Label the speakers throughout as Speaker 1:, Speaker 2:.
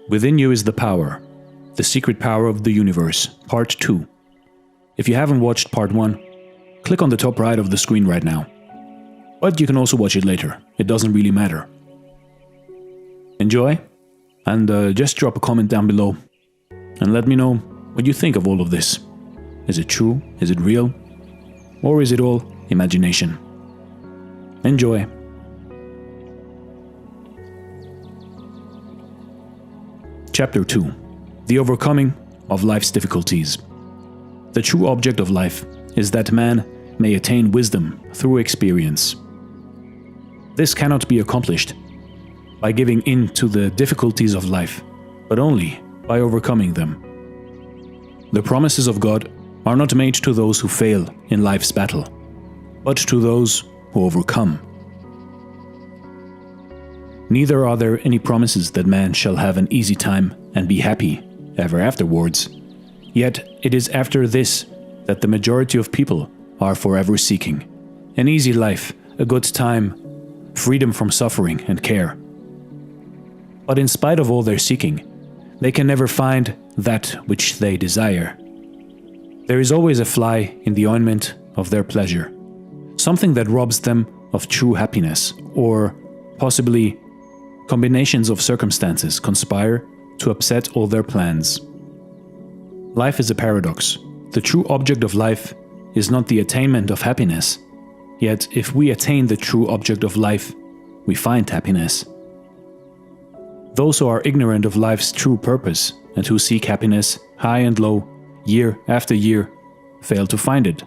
Speaker 1: Within you is the power, the secret power of the universe, part 2. If you haven't watched part 1, click on the top right of the screen right now. But you can also watch it later, it doesn't really matter. Enjoy, and just drop a comment down below, and let me know what you think of all of this. Is it true? Is it real? Or is it all imagination? Enjoy. Chapter 2. The overcoming of life's difficulties. The true object of life is that man may attain wisdom through experience. This cannot be accomplished by giving in to the difficulties of life, but only by overcoming them. The promises of God are not made to those who fail in life's battle, but to those who overcome. Neither are there any promises that man shall have an easy time and be happy ever afterwards. Yet it is after this that the majority of people are forever seeking. An easy life, a good time, freedom from suffering and care. But in spite of all their seeking, they can never find that which they desire. There is always a fly in the ointment of their pleasure, something that robs them of true happiness, or possibly combinations of circumstances conspire to upset all their plans. Life is a paradox. The true object of life is not the attainment of happiness, yet if we attain the true object of life, we find happiness. Those who are ignorant of life's true purpose and who seek happiness high and low, year after year, fail to find it.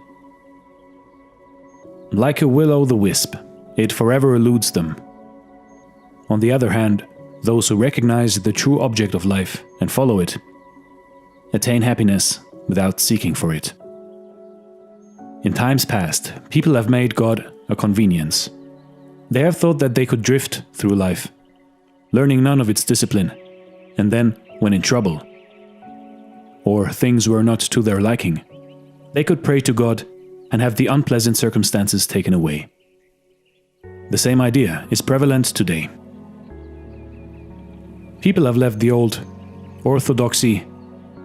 Speaker 1: Like a will-o'-the-wisp, it forever eludes them. On the other hand, those who recognize the true object of life and follow it, attain happiness without seeking for it. In times past, people have made God a convenience. They have thought that they could drift through life, learning none of its discipline, and then, when in trouble, or things were not to their liking, they could pray to God and have the unpleasant circumstances taken away. The same idea is prevalent today. People have left the old orthodoxy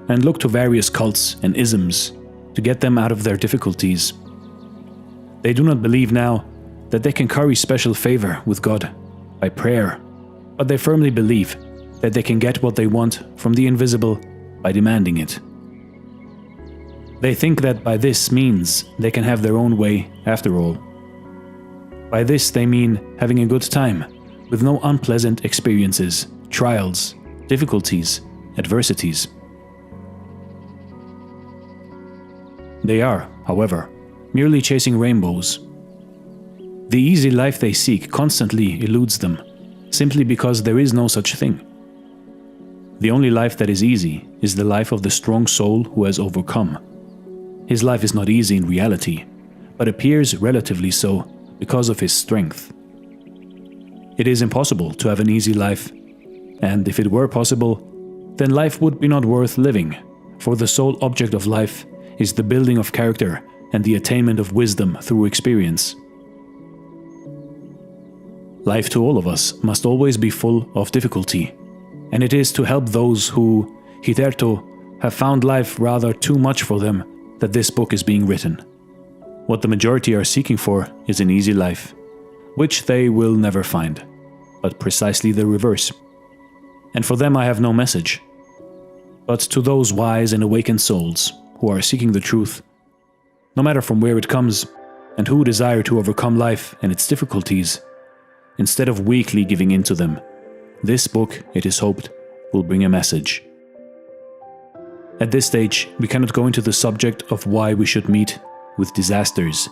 Speaker 1: and look to various cults and isms to get them out of their difficulties. They do not believe now that they can curry special favor with God by prayer, but they firmly believe that they can get what they want from the invisible by demanding it. They think that by this means they can have their own way after all. By this they mean having a good time, with no unpleasant experiences, trials, difficulties, adversities. They are, however, merely chasing rainbows. The easy life they seek constantly eludes them, simply because there is no such thing. The only life that is easy is the life of the strong soul who has overcome. His life is not easy in reality, but appears relatively so because of his strength. It is impossible to have an easy life, and if it were possible, then life would be not worth living, for the sole object of life is the building of character and the attainment of wisdom through experience. Life to all of us must always be full of difficulty, and it is to help those who, hitherto, have found life rather too much for them that this book is being written. What the majority are seeking for is an easy life, which they will never find, but precisely the reverse. And for them I have no message. But to those wise and awakened souls who are seeking the truth, no matter from where it comes, and who desire to overcome life and its difficulties, instead of weakly giving in to them, this book, it is hoped, will bring a message. At this stage, we cannot go into the subject of why we should meet with disasters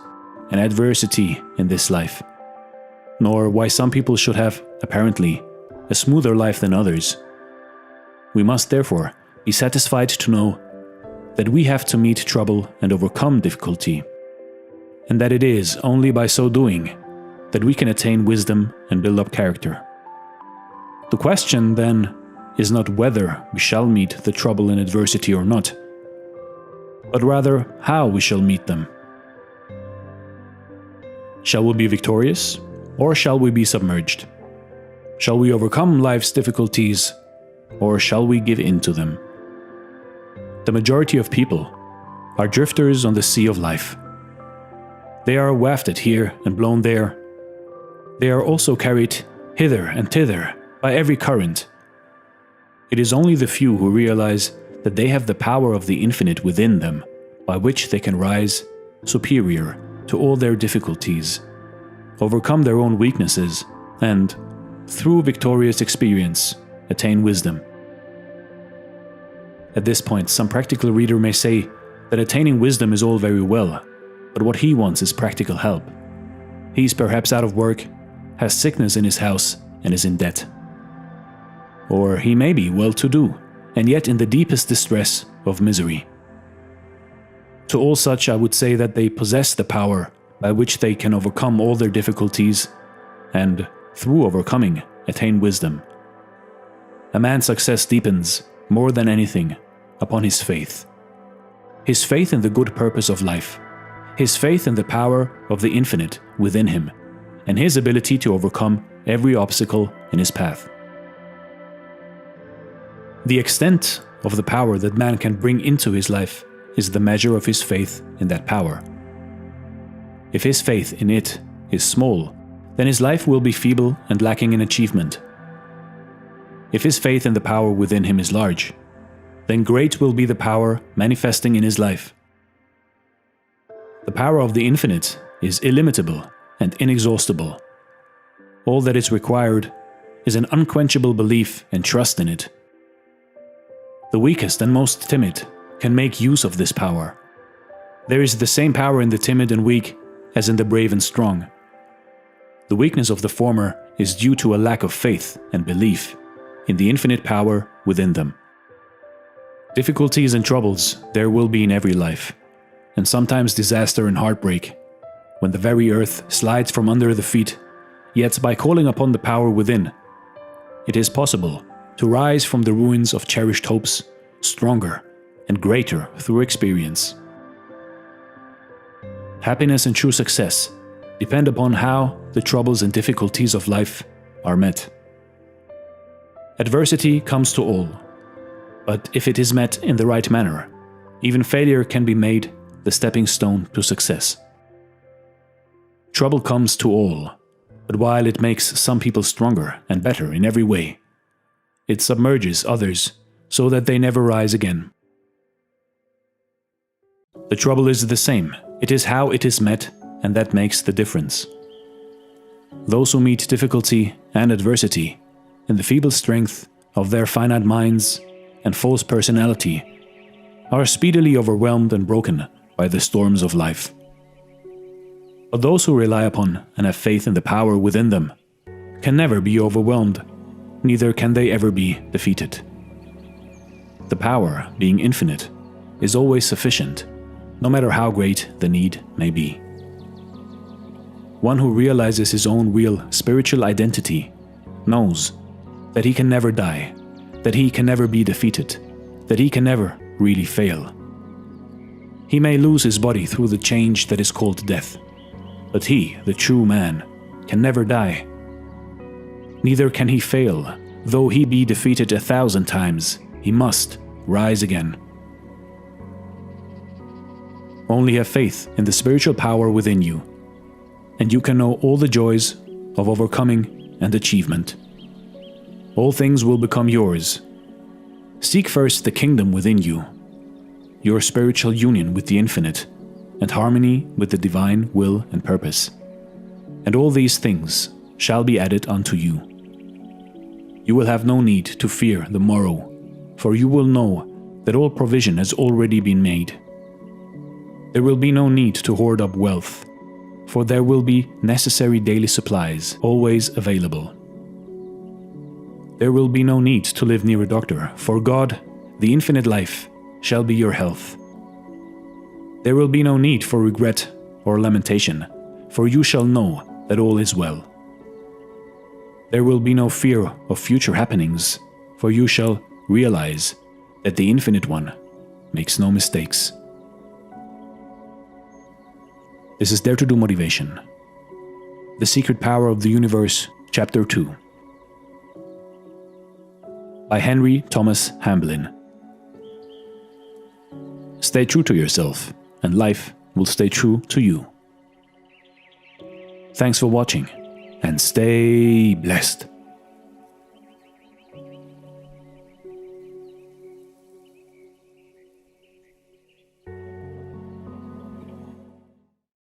Speaker 1: and adversity in this life, nor why some people should have, apparently, a smoother life than others. We must therefore be satisfied to know that we have to meet trouble and overcome difficulty, and that it is only by so doing that we can attain wisdom and build up character. The question, then, is not whether we shall meet the trouble and adversity or not, but rather how we shall meet them. Shall we be victorious, or shall we be submerged? Shall we overcome life's difficulties, or shall we give in to them? The majority of people are drifters on the sea of life. They are wafted here and blown there. They are also carried hither and thither by every current. It is only the few who realize that they have the power of the infinite within them, by which they can rise superior to all their difficulties, overcome their own weaknesses, and, through victorious experience, attain wisdom. At this point, some practical reader may say that attaining wisdom is all very well, but what he wants is practical help. He is perhaps out of work, has sickness in his house, and is in debt. Or he may be well-to-do, and yet in the deepest distress of misery. To all such I would say that they possess the power by which they can overcome all their difficulties, and, through overcoming, attain wisdom. A man's success depends, more than anything, upon his faith. His faith in the good purpose of life, his faith in the power of the infinite within him, and his ability to overcome every obstacle in his path. The extent of the power that man can bring into his life is the measure of his faith in that power. If his faith in it is small, then his life will be feeble and lacking in achievement. If his faith in the power within him is large, then great will be the power manifesting in his life. The power of the infinite is illimitable and inexhaustible. All that is required is an unquenchable belief and trust in it. The weakest and most timid can make use of this power. There is the same power in the timid and weak as in the brave and strong. The weakness of the former is due to a lack of faith and belief in the infinite power within them. Difficulties and troubles there will be in every life, and sometimes disaster and heartbreak, when the very earth slides from under the feet, yet by calling upon the power within, it is possible to rise from the ruins of cherished hopes, stronger and greater through experience. Happiness and true success depend upon how the troubles and difficulties of life are met. Adversity comes to all, but if it is met in the right manner, even failure can be made the stepping stone to success. Trouble comes to all, but while it makes some people stronger and better in every way, it submerges others so that they never rise again. The trouble is the same. It is how it is met, and that makes the difference. Those who meet difficulty and adversity in the feeble strength of their finite minds and false personality are speedily overwhelmed and broken by the storms of life. But those who rely upon and have faith in the power within them can never be overwhelmed, neither can they ever be defeated. The power, being infinite, is always sufficient, no matter how great the need may be. One who realizes his own real spiritual identity knows that he can never die, that he can never be defeated, that he can never really fail. He may lose his body through the change that is called death, but he, the true man, can never die. Neither can he fail. Though he be defeated 1,000 times, he must rise again. Only have faith in the spiritual power within you, and you can know all the joys of overcoming and achievement. All things will become yours. Seek first the kingdom within you, your spiritual union with the infinite, and harmony with the divine will and purpose. And all these things shall be added unto you. You will have no need to fear the morrow, for you will know that all provision has already been made. There will be no need to hoard up wealth, for there will be necessary daily supplies always available. There will be no need to live near a doctor, for God, the infinite life, shall be your health. There will be no need for regret or lamentation, for you shall know that all is well. There will be no fear of future happenings, for you shall realize that the Infinite One makes no mistakes. This is Dare to Do Motivation. The Secret Power of the Universe, Chapter 2. by Henry Thomas Hamblin. Stay true to yourself, and life will stay true to you. Thanks for watching, and stay blessed.